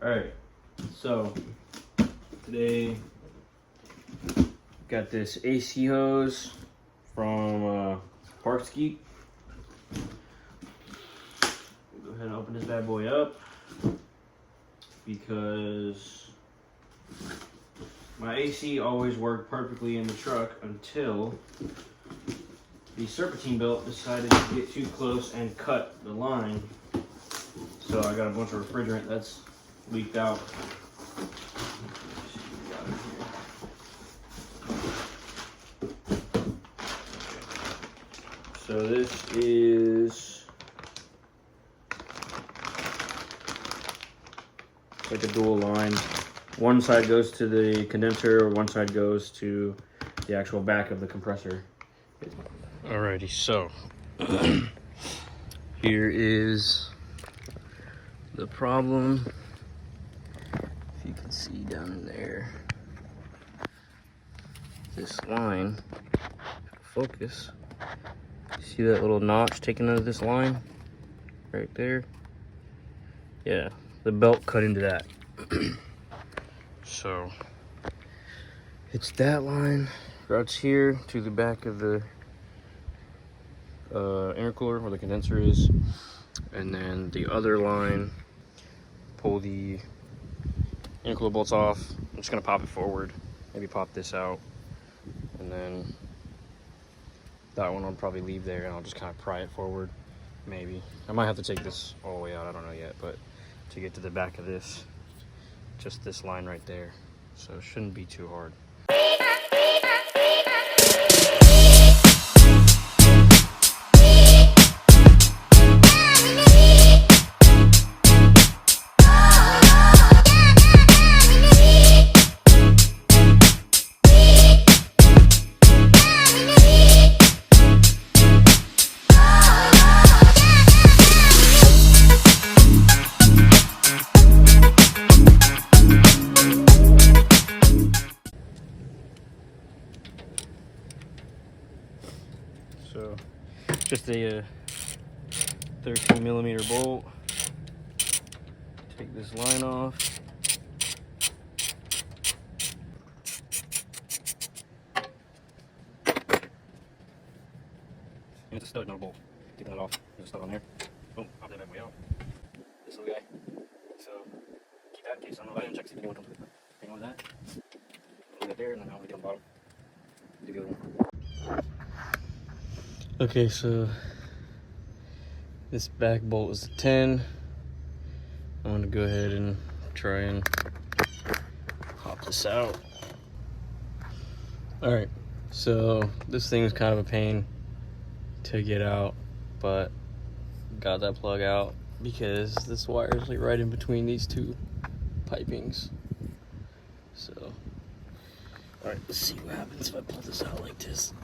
Alright, so today got this AC hose from Park Skeet. Go ahead and open this bad boy up because my AC always worked perfectly in the truck until the serpentine belt decided to get too close and cut the line. So I got a bunch of refrigerant that's leaked out. So this is like a dual line. One side goes to the condenser, one side goes to the actual back of the compressor. Alrighty, so here is the problem. If you can see down in there, this line, focus. See that little notch taken out of this line right there? Yeah, the belt cut into that. So it's that line routes here to the back of the intercooler where the condenser is, and then the other line, pull the intercooler bolts off. I'm just gonna pop it forward, maybe pop this out, and then that one I'll probably leave there and I'll just kind of pry it forward. Maybe I might have to take this all the way out, I don't know yet, but to get to the back of this, just this line right there, so it shouldn't be too hard. So just a 13mm bolt. Take this line off. And it's a stud, not a bolt. Take that off. There's a stud on there. Boom, pop that bad boy out. This little guy. So keep that in case I don't know. I didn't check see if anyone comes with it. Hang on with that. Leave that there, and then I'll leave it on the bottom. Do the other one. Okay, so this back bolt is a 10. I'm gonna go ahead and try and pop this out. All right, so this thing is kind of a pain to get out, but got that plug out because this wire is like right in between these two pipings. So, all right, let's see what happens if I pull this out like this.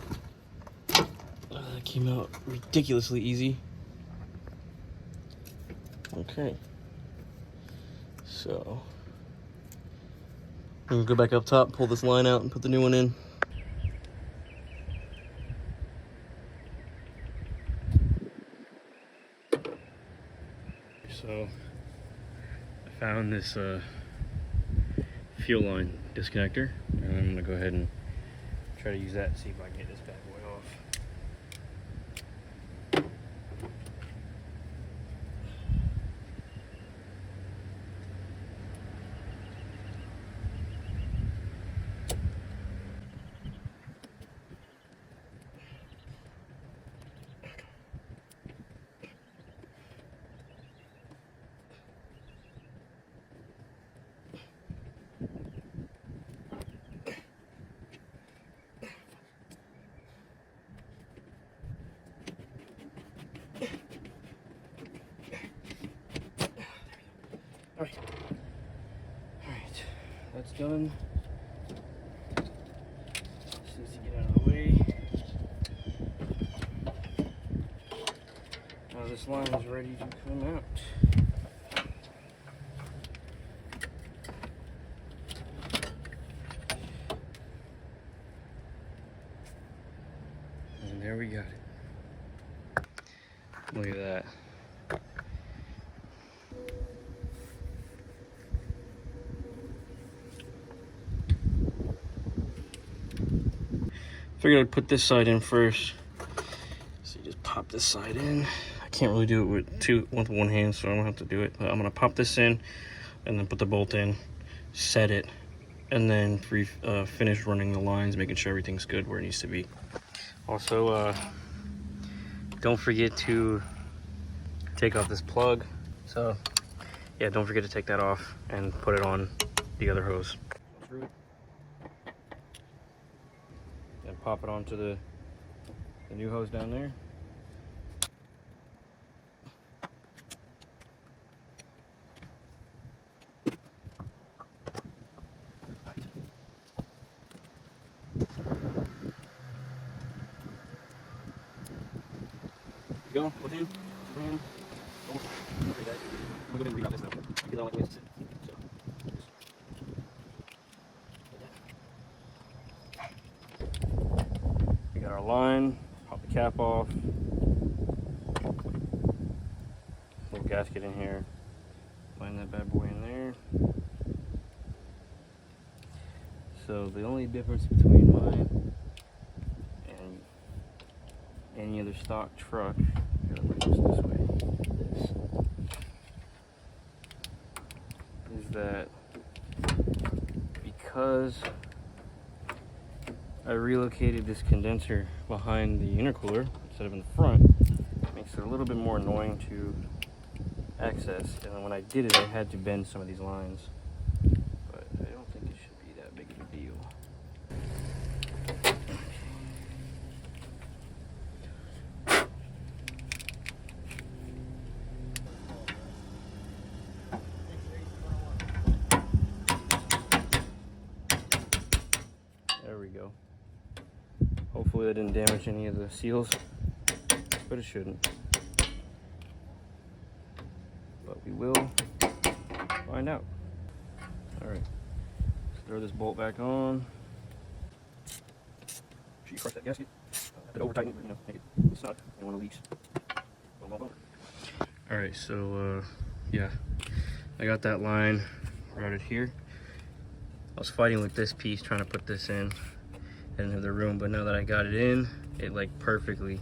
That came out ridiculously easy. Okay. So, I'm gonna go back up top, pull this line out, and put the new one in. So, I found this fuel line disconnector, and I'm gonna go ahead and try to use that and see if I can get this bad boy off. Alright, that's done. Just needs to get out of the way. Now this line is ready to come out. And there we got it. Look at that. Figured I'd put this side in first. So you just pop this side in. I can't really do it with one hand, so I don't have to do it. But I'm gonna pop this in and then put the bolt in, set it, and then finish running the lines, making sure everything's good where it needs to be. Also, don't forget to take off this plug. So yeah, don't forget to take that off and put it on the other hose. And pop it onto the new hose down there. Go, put in, and we're going to reroute this now. Because I don't like the way it's sitting. So. We got our line, pop the cap off. Little gasket in here. Line that bad boy in there. So the only difference between mine and any other stock truck, gotta put this way, is that because I relocated this condenser behind the intercooler instead of in the front, it makes it a little bit more annoying to access. And then when I did it, I had to bend some of these lines, but I don't think it should be that big of a deal. There we go. Hopefully that didn't damage any of the seals, but it shouldn't. But we will find out. All right, let's throw this bolt back on. Should you crush that gasket? Have it over tighten it, you know, make it snug. You don't want to leaks. All right, so yeah, I got that line routed here. I was fighting with this piece, trying to put this in. I didn't have the room, but now that I got it in, it like perfectly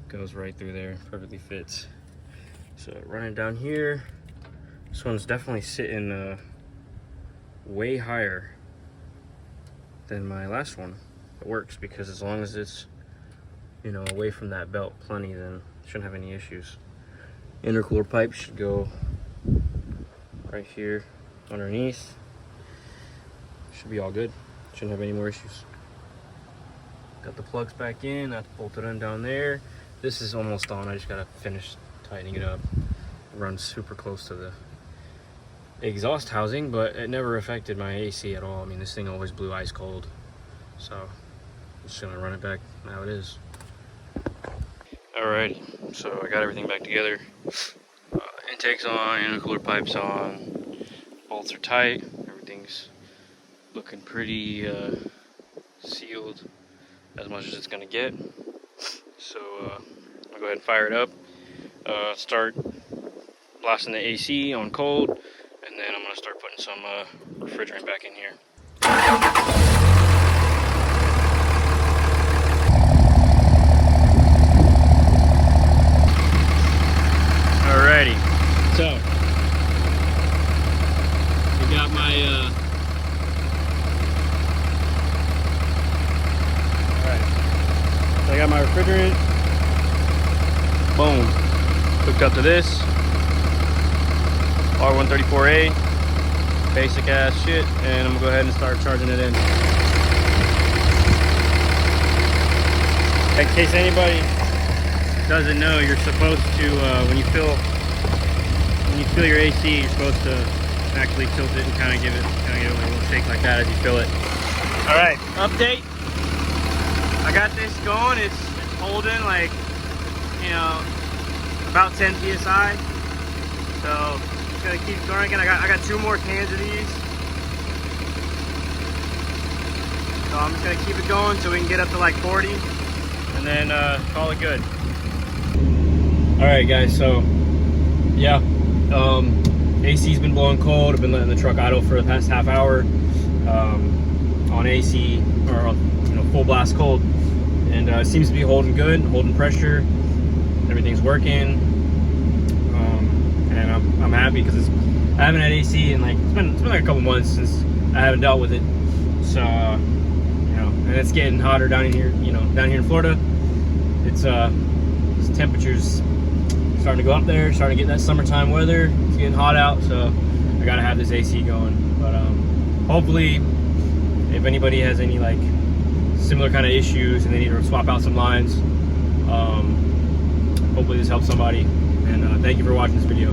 goes right through there, perfectly fits. So running down here, this one's definitely sitting way higher than my last one. It works because as long as it's, you know, away from that belt plenty, then shouldn't have any issues. Intercooler pipe should go right here underneath. Should be all good. Shouldn't have any more issues. Got the plugs back in, that's bolted in down there. This is almost on, I just gotta finish tightening it up. It runs super close to the exhaust housing, but it never affected my AC at all. I mean, this thing always blew ice cold. So I'm just gonna run it back how it is. Alrighty, so I got everything back together. Intake's on, intercooler pipe's on, bolts are tight, everything's looking pretty sealed as much as it's gonna get. So I'll go ahead and fire it up, start blasting the AC on cold, and then I'm gonna start putting some refrigerant back in here. Alrighty, so we got my I got my refrigerant, boom, hooked up to this, R134A, basic ass shit, and I'm gonna go ahead and start charging it in. In case anybody doesn't know, you're supposed to, when you fill your AC, you're supposed to actually tilt it and kind of give it a little shake like that as you fill it. All right, update. I got this going, it's holding like, you know, about 10 PSI. So just gonna keep going again. I got 2 more cans of these. So I'm just gonna keep it going so we can get up to like 40 and then call it good. All right guys, so yeah, AC's been blowing cold. I've been letting the truck idle for the past half hour on AC, or on, you know, full blast cold. and it seems to be holding good, holding pressure. Everything's working, and I'm happy because I haven't had AC in like it's been like a couple months since I haven't dealt with it. So you know, and it's getting hotter down in here. You know, down here in Florida, it's temperatures starting to go up there, starting to get that summertime weather. It's getting hot out, so I gotta have this AC going. But hopefully, if anybody has any like similar kind of issues and they need to swap out some lines, hopefully this helps somebody. And thank you for watching this video.